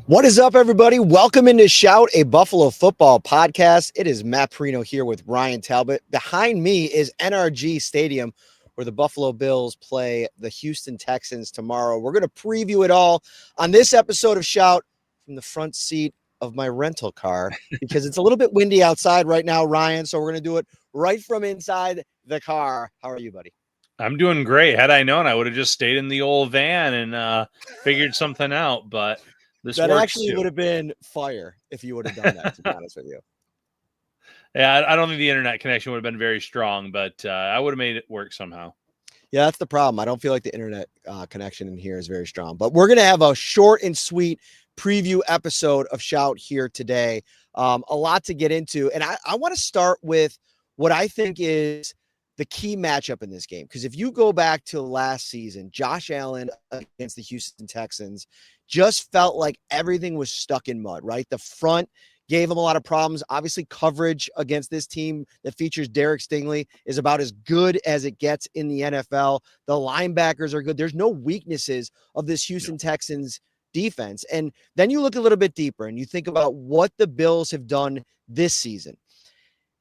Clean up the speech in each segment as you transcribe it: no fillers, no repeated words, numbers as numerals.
What is up, everybody? Welcome into Shout, a Buffalo football podcast. It is Matt Parrino here with Ryan Talbot. Behind me is NRG Stadium, where the Buffalo Bills play the Houston Texans tomorrow. We're going to preview it all on this episode of Shout from the front seat of my rental car because it's a little bit windy outside right now, Ryan. So we're going to do it right from inside the car. How are you, buddy? I'm doing great. Had I known, I would have just stayed in the old van and figured something out. But this That works actually too. would have been fire if you would have done that, to be honest with you. Yeah, I don't think the internet connection would have been very strong, but I would have made it work somehow. Yeah, that's the problem. I don't feel like the internet connection in here is very strong. But we're going to have a short and sweet preview episode of Shout here today. A lot to get into. And I want to start with what I think is the key matchup in this game. Because if you go back to last season, Josh Allen against the Houston Texans just felt like everything was stuck in mud, right? The front gave him a lot of problems. Obviously, coverage against this team that features Derek Stingley is about as good as it gets in the NFL. The linebackers are good. There's no weaknesses of this Houston Texans defense. And then you look a little bit deeper and you think about what the Bills have done this season.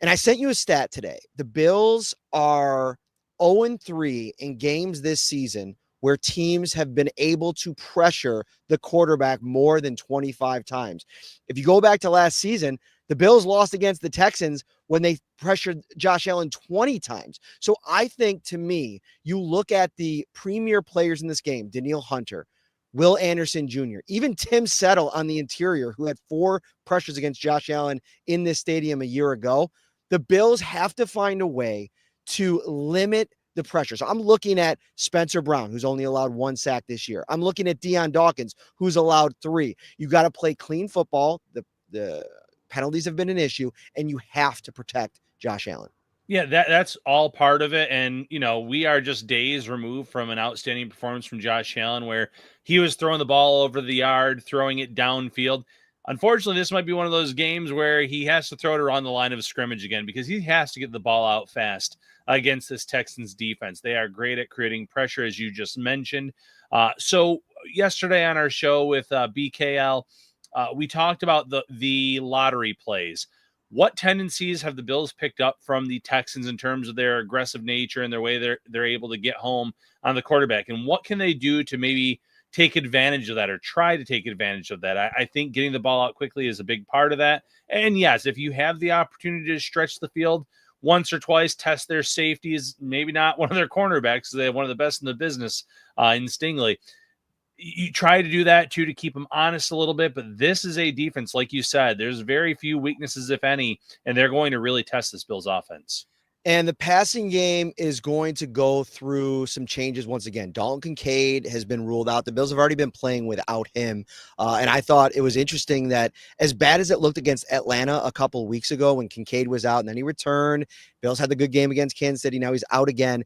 And I sent you a stat today. The Bills are 0-3 in games this season where teams have been able to pressure the quarterback more than 25 times. If you go back to last season, the Bills lost against the Texans when they pressured Josh Allen 20 times. So I think, to me, you look at the premier players in this game, Danielle Hunter, Will Anderson Jr., even Tim Settle on the interior, who had 4 pressures against Josh Allen in this stadium a year ago. The Bills have to find a way to limit the pressure. So I'm looking at Spencer Brown, who's only allowed 1 sack this year. I'm looking at Deion Dawkins, who's allowed 3. You got to play clean football. The penalties have been an issue, and you have to protect Josh Allen. Yeah, that's all part of it. And, we are just days removed from an outstanding performance from Josh Allen where he was throwing the ball over the yard, throwing it downfield. Unfortunately, this might be one of those games where he has to throw it around the line of scrimmage again because he has to get the ball out fast against this Texans defense. They are great at creating pressure, as you just mentioned. So yesterday on our show with BKL, we talked about the lottery plays. What tendencies have the Bills picked up from the Texans in terms of their aggressive nature and their way they're able to get home on the quarterback? And what can they do to maybe take advantage of that or try to take advantage of that? I think getting the ball out quickly is a big part of that. And yes, if you have the opportunity to stretch the field once or twice, test their safeties, maybe not one of their cornerbacks, they have one of the best in the business in Stingley. You try to do that too to keep them honest a little bit, but this is a defense, like you said, there's very few weaknesses, if any, and they're going to really test this Bills offense. And the passing game is going to go through some changes once again. Dalton Kincaid has been ruled out. The Bills have already been playing without him. And I thought it was interesting that as bad as it looked against Atlanta a couple of weeks ago when Kincaid was out and then he returned, Bills had the good game against Kansas City. Now he's out again.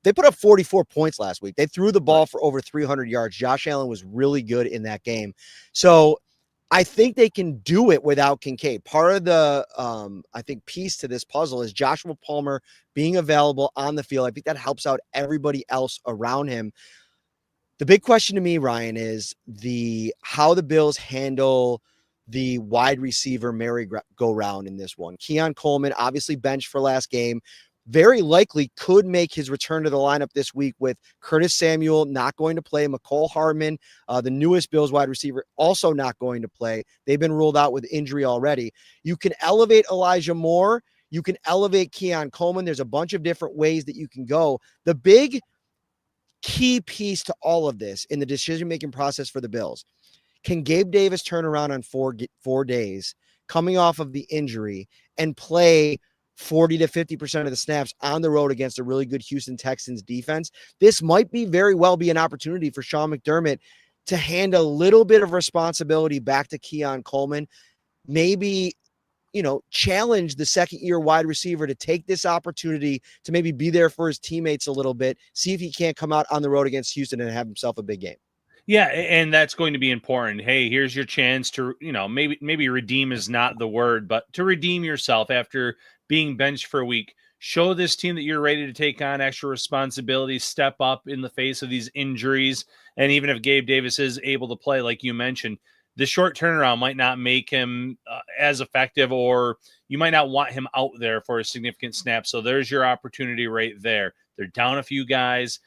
They put up 44 points last week. They threw the ball for over 300 yards. Josh Allen was really good in that game. So I think they can do it without Kincaid. Part of the, I think, piece to this puzzle is Joshua Palmer being available on the field. I think that helps out everybody else around him. The big question to me, Ryan, is how the Bills handle the wide receiver merry-go-round in this one. Keon Coleman, obviously benched for last game, very likely could make his return to the lineup this week with Curtis Samuel not going to play. McCole Hardman, the newest Bills wide receiver, also not going to play. They've been ruled out with injury already. You can elevate Elijah Moore. You can elevate Keon Coleman. There's a bunch of different ways that you can go. The big key piece to all of this in the decision-making process for the Bills, can Gabe Davis turn around on 4 days coming off of the injury and play 40 to 50% of the snaps on the road against a really good Houston Texans defense? This might very well be an opportunity for Sean McDermott to hand a little bit of responsibility back to Keon Coleman. Maybe, challenge the second-year wide receiver to take this opportunity to maybe be there for his teammates a little bit, see if he can't come out on the road against Houston and have himself a big game. Yeah, and that's going to be important. Hey, here's your chance to, maybe redeem is not the word, but to redeem yourself after being benched for a week. Show this team that you're ready to take on extra responsibilities, step up in the face of these injuries. And even if Gabe Davis is able to play, like you mentioned, the short turnaround might not make him as effective, or you might not want him out there for a significant snap. So there's your opportunity right there. They're down a few guys.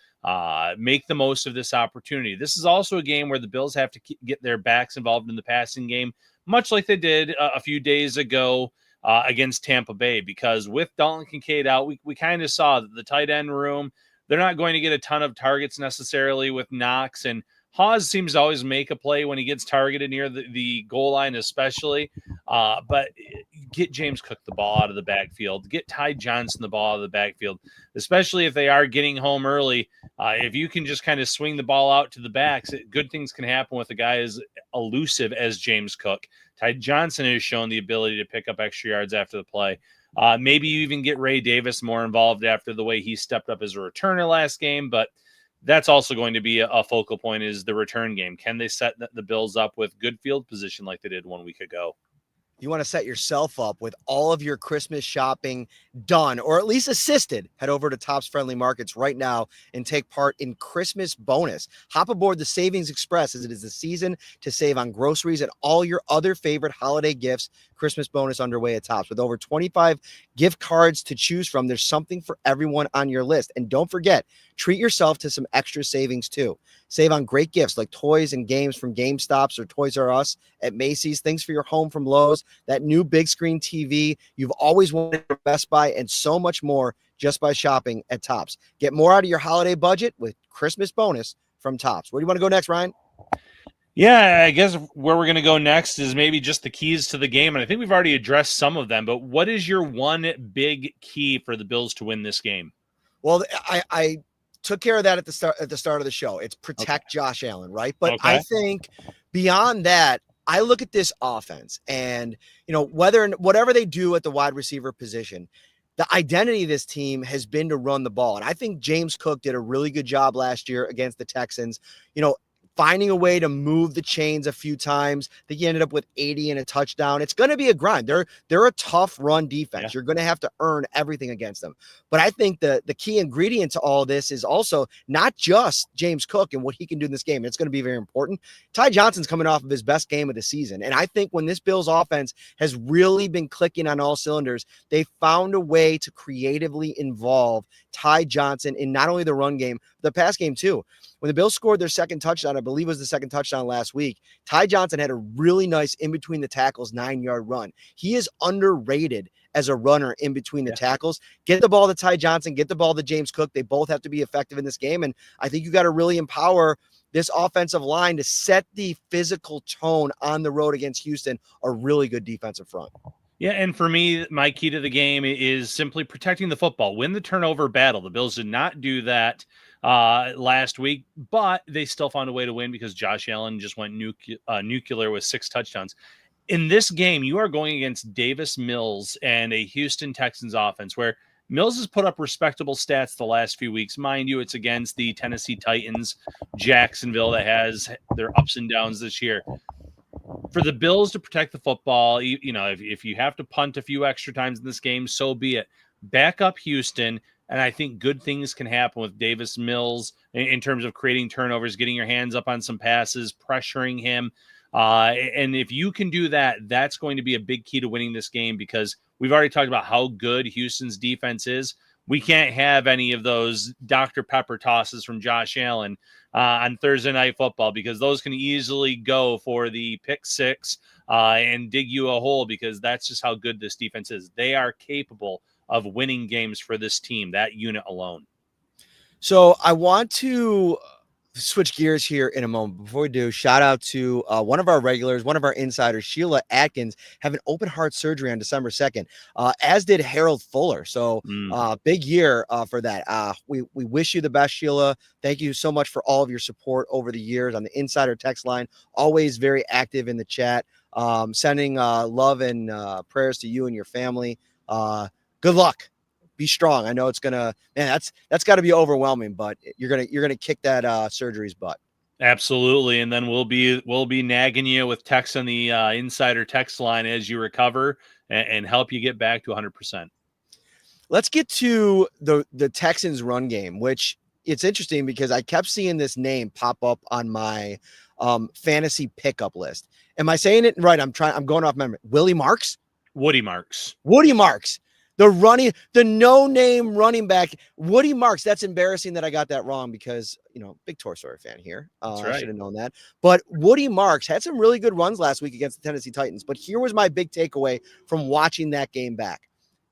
Make the most of this opportunity. This is also a game where the Bills have to get their backs involved in the passing game, much like they did a few days ago against Tampa Bay, because with Dalton Kincaid out, we kind of saw that the tight end room, they're not going to get a ton of targets necessarily with Knox, and Hawes seems to always make a play when he gets targeted near the goal line, especially. But get James Cook the ball out of the backfield. Get Ty Johnson the ball out of the backfield, especially if they are getting home early. If you can just kind of swing the ball out to the backs, good things can happen with a guy as elusive as James Cook. Ty Johnson has shown the ability to pick up extra yards after the play. Maybe you even get Ray Davis more involved after the way he stepped up as a returner last game, but that's also going to be a focal point, is the return game. Can they set the Bills up with good field position like they did 1 week ago? You want to set yourself up with all of your Christmas shopping done, or at least assisted. Head over to Tops Friendly Markets right now and take part in Christmas bonus. Hop aboard the Savings Express, as it is the season to save on groceries and all your other favorite holiday gifts. Christmas bonus underway at Tops. With over 25 gift cards to choose from, there's something for everyone on your list. And don't forget, treat yourself to some extra savings too. Save on great gifts like toys and games from GameStops or Toys R Us at Macy's, things for your home from Lowe's, that new big screen TV you've always wanted from Best Buy, and so much more just by shopping at Tops. Get more out of your holiday budget with Christmas bonus from Tops. Where do you want to go next, Ryan? Yeah, I guess where we're going to go next is maybe just the keys to the game. And I think we've already addressed some of them, but what is your one big key for the Bills to win this game? Well, I took care of that at the start of the show. It's protect Josh Allen, right? But I think beyond that, I look at this offense and, whatever they do at the wide receiver position, the identity of this team has been to run the ball. And I think James Cook did a really good job last year against the Texans, finding a way to move the chains a few times. I think he ended up with 80 and a touchdown. It's going to be a grind. They're a tough run defense. Yeah. You're going to have to earn everything against them. But I think the key ingredient to all this is also not just James Cook and what he can do in this game. It's going to be very important. Ty Johnson's coming off of his best game of the season. And I think when this Bills offense has really been clicking on all cylinders, they found a way to creatively involve Ty Johnson in not only the run game, the pass game too. When the Bills scored their second touchdown, I believe it was the second touchdown last week, Ty Johnson had a really nice in between the tackles 9-yard run. He is underrated as a runner in between the tackles. Get the ball to Ty Johnson, get the ball to James Cook. They both have to be effective in this game. And I think you got to really empower this offensive line to set the physical tone on the road against Houston, a really good defensive front. Yeah, and for me, my key to the game is simply protecting the football. Win the turnover battle. The Bills did not do that last week, but they still found a way to win because Josh Allen just went nuclear with 6 touchdowns. In this game, you are going against Davis Mills and a Houston Texans offense where Mills has put up respectable stats the last few weeks. Mind you, it's against the Tennessee Titans, Jacksonville, that has their ups and downs this year. For the Bills to protect the football, if you have to punt a few extra times in this game, so be it. Back up Houston, and I think good things can happen with Davis Mills in terms of creating turnovers, getting your hands up on some passes, pressuring him. And if you can do that, that's going to be a big key to winning this game because we've already talked about how good Houston's defense is. We can't have any of those Dr. Pepper tosses from Josh Allen on Thursday Night Football because those can easily go for the pick 6 and dig you a hole because that's just how good this defense is. They are capable of winning games for this team, that unit alone. So I want to switch gears here in a moment. Before we do, shout out to one of our regulars, one of our insiders, Sheila Atkins, having open heart surgery on December 2nd, as did Harold Fuller. So big year for that. We wish you the best, Sheila. Thank you so much for all of your support over the years on the insider text line. Always very active in the chat. Sending love and prayers to you and your family. Good luck. Be strong. I know it's gonna, man, that's got to be overwhelming, but you're gonna kick that surgery's butt. Absolutely, and then we'll be nagging you with text on the insider text line as you recover and help you get back to 100%. Let's get to the Texans run game, which it's interesting because I kept seeing this name pop up on my fantasy pickup list. Am I saying it right? I'm going off memory. Woody Marks. The no-name running back, Woody Marks. That's embarrassing that I got that wrong because, big Toy Story fan here. That's right. I should have known that. But Woody Marks had some really good runs last week against the Tennessee Titans. But here was my big takeaway from watching that game back.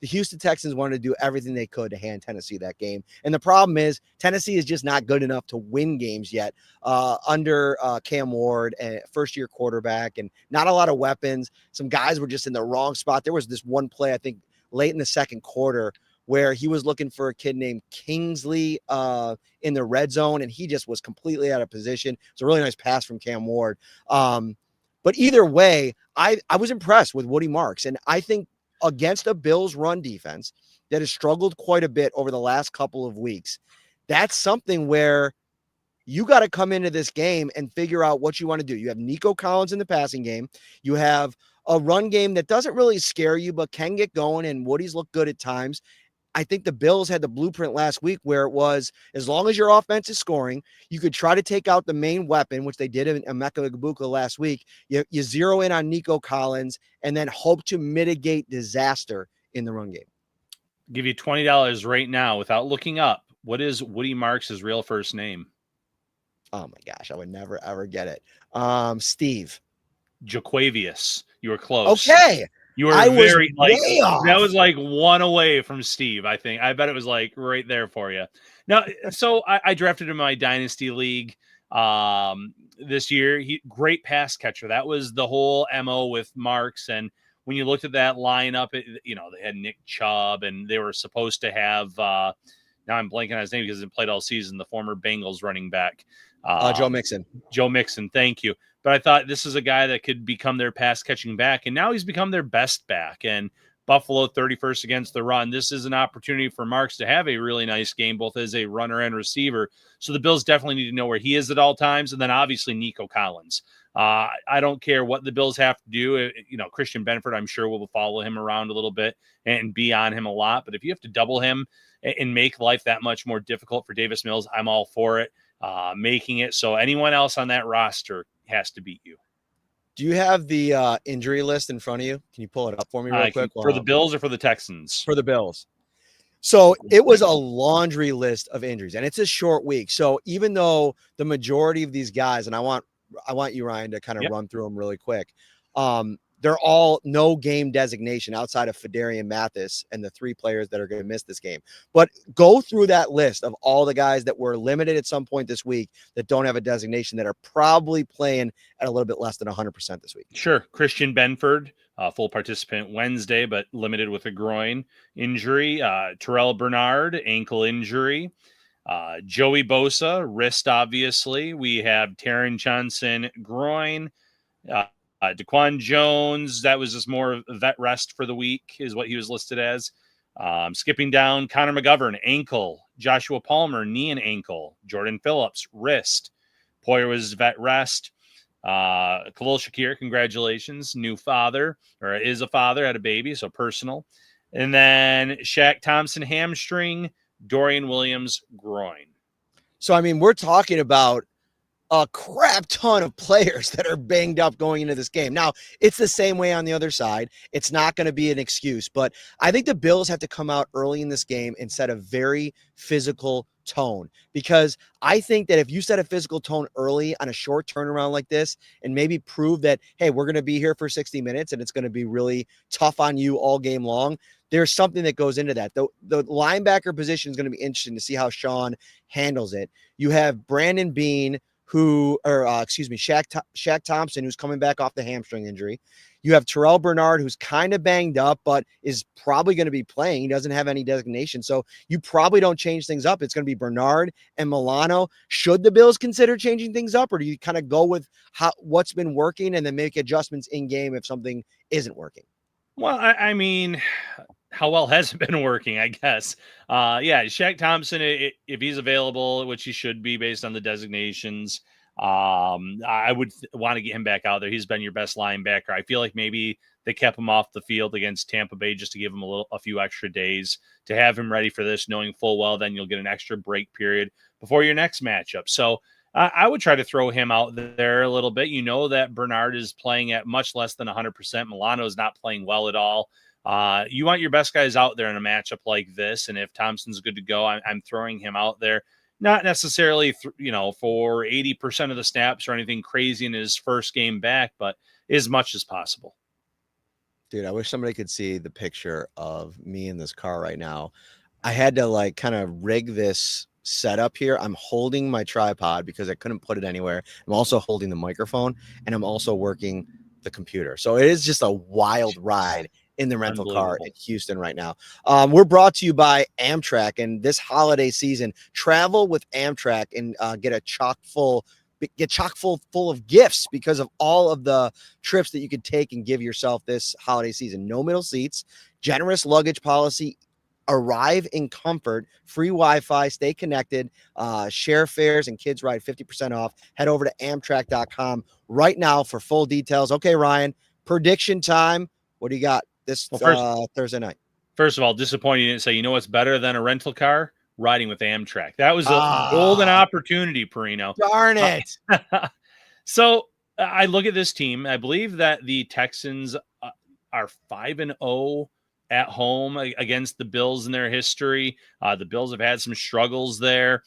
The Houston Texans wanted to do everything they could to hand Tennessee that game. And the problem is Tennessee is just not good enough to win games yet under Cam Ward, and first-year quarterback, and not a lot of weapons. Some guys were just in the wrong spot. There was this one play, I think, late in the second quarter where he was looking for a kid named Kingsley in the red zone, and he just was completely out of position. It's a really nice pass from Cam Ward. But either way, I was impressed with Woody Marks, and I think against a Bills run defense that has struggled quite a bit over the last couple of weeks, that's something where you got to come into this game and figure out what you want to do. You have Nico Collins in the passing game. You have a run game that doesn't really scare you, but can get going, and Woody's looked good at times. I think the Bills had the blueprint last week where it was, as long as your offense is scoring, you could try to take out the main weapon, which they did in Emeka Egbuka last week. You zero in on Nico Collins and then hope to mitigate disaster in the run game. Give you $20 right now without looking up. What is Woody Marks' real first name? Oh my gosh, I would never ever get it. Steve. Jaquavius. You were close. Okay. You were very like that was like one away from Steve, I think. I bet it was like right there for you. Now, so I drafted him in my dynasty league this year. Great pass catcher. That was the whole MO with Marks. And when you looked at that lineup, they had Nick Chubb, and they were supposed to have now I'm blanking on his name because he played all season, the former Bengals running back. Joe Mixon. Joe Mixon, thank you. But I thought this is a guy that could become their pass-catching back, and now he's become their best back. And Buffalo 31st against the run. This is an opportunity for Marks to have a really nice game, both as a runner and receiver. So the Bills definitely need to know where he is at all times, and then obviously Nico Collins. I don't care what the Bills have to do. Christian Benford, I'm sure, will follow him around a little bit and be on him a lot. But if you have to double him and make life that much more difficult for Davis Mills, I'm all for it. Making it so anyone else on that roster has to beat you. Do you have the injury list in front of you? Can you pull it up for me real quick? For the Bills or for the Texans? For the Bills. So it was a laundry list of injuries, and it's a short week. So even though the majority of these guys, and I want you, Ryan, to kind of run through them really quick. They're all no game designation outside of Fedarian Mathis and the three players that are going to miss this game. But go through that list of all the guys that were limited at some point this week that don't have a designation that are probably playing at a little bit less than 100% this week. Sure. Christian Benford, full participant Wednesday, but limited with a groin injury. Terrell Bernard, ankle injury. Joey Bosa, wrist, obviously. We have Taron Johnson, groin. Daquan Jones, that was just more vet rest for the week, is what he was listed as. Skipping down, Connor McGovern, ankle. Joshua Palmer, knee and ankle. Jordan Phillips, wrist. Poyer was vet rest. Khalil Shakir, congratulations, new father, or is a father, had a baby, so personal. And then Shaq Thompson, hamstring. Dorian Williams, groin. So, I mean, we're talking about a crap ton of players that are banged up going into this game. Now, it's the same way on the other side. It's not going to be an excuse, but I think the Bills have to come out early in this game and set a very physical tone, because I think that if you set a physical tone early on a short turnaround like this and maybe prove that, hey, we're going to be here for 60 minutes and it's going to be really tough on you all game long, there's something that goes into that. The linebacker position is going to be interesting to see how Sean handles it. You have Brandon Beane, Shaq Thompson, who's coming back off the hamstring injury. You have Terrell Bernard, who's kind of banged up, but is probably going to be playing. He doesn't have any designation, so you probably don't change things up. It's going to be Bernard and Milano. Should the Bills consider changing things up, or do you kind of go with what's been working and then make adjustments in game if something isn't working? Well, I mean, how well has it been working, I guess? Shaq Thompson, if he's available, which he should be based on the designations, I would want to get him back out there. He's been your best linebacker. I feel like maybe they kept him off the field against Tampa Bay just to give him a few extra days to have him ready for this, knowing full well then you'll get an extra break period before your next matchup. So I would try to throw him out there a little bit. You know that Bernard is playing at much less than 100%. Milano is not playing well at all. You want your best guys out there in a matchup like this, and if Thompson's good to go, I'm throwing him out there. Not necessarily, for 80% of the snaps or anything crazy in his first game back, but as much as possible. Dude, I wish somebody could see the picture of me in this car right now. I had to kind of rig this setup here. I'm holding my tripod because I couldn't put it anywhere. I'm also holding the microphone, and I'm also working the computer. So it is just a wild ride in the rental car in Houston right now. We're brought to you by Amtrak, and this holiday season, travel with Amtrak and get chock full of gifts because of all of the trips that you could take and give yourself this holiday season. No middle seats, generous luggage policy, arrive in comfort, free Wi-Fi, stay connected, share fares, and kids ride 50% off. Head over to Amtrak.com right now for full details. Okay, Ryan, prediction time. What do you got this Thursday night? First of all, disappointing you didn't say, what's better than a rental car? Riding with Amtrak. That was a golden opportunity, Parrino. Darn it. So I look at this team. I believe that the Texans are 5-0 at home against the Bills in their history. The Bills have had some struggles there,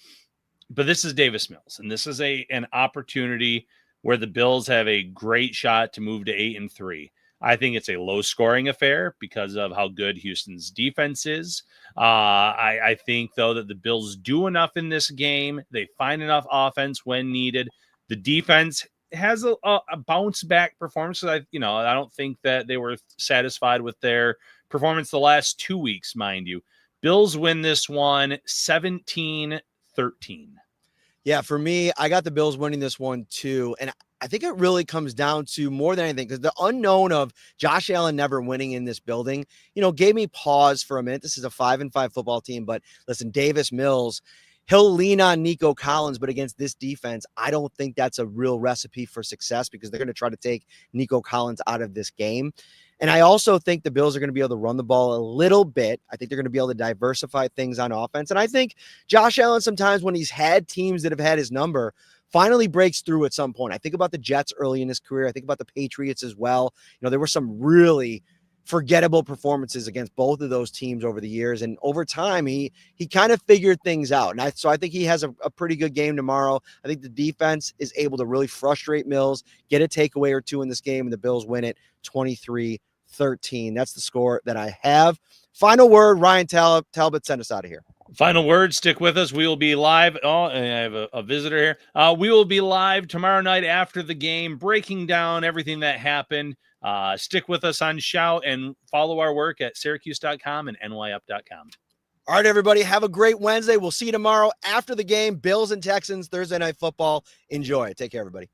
but this is Davis Mills, and this is an opportunity where the Bills have a great shot to move to 8-3. I think it's a low-scoring affair because of how good Houston's defense is. I think, though, that the Bills do enough in this game. They find enough offense when needed. The defense has a bounce-back performance. I don't think that they were satisfied with their performance the last 2 weeks, mind you. Bills win this one 17-13. Yeah, for me, I got the Bills winning this one too. And I think it really comes down to more than anything because the unknown of Josh Allen never winning in this building, gave me pause for a minute. This is a 5-5 football team, but listen, Davis Mills, he'll lean on Nico Collins, but against this defense, I don't think that's a real recipe for success because they're going to try to take Nico Collins out of this game. And I also think the Bills are going to be able to run the ball a little bit. I think they're going to be able to diversify things on offense. And I think Josh Allen, sometimes when he's had teams that have had his number, finally breaks through at some point. I think about the Jets early in his career. I think about the Patriots as well. There were some really forgettable performances against both of those teams over the years. And over time, he kind of figured things out. And so I think he has a pretty good game tomorrow. I think the defense is able to really frustrate Mills, get a takeaway or two in this game, and the Bills win it 23-13. That's the score that I have. Final word, Ryan Talbot, send us out of here. Final word, stick with us. We will be live. Oh, and I have a visitor here. We will be live tomorrow night after the game, breaking down everything that happened. Stick with us on Shout and follow our work at Syracuse.com and NYUp.com. All right, everybody, have a great Wednesday. We'll see you tomorrow after the game. Bills and Texans, Thursday Night Football. Enjoy. Take care, everybody.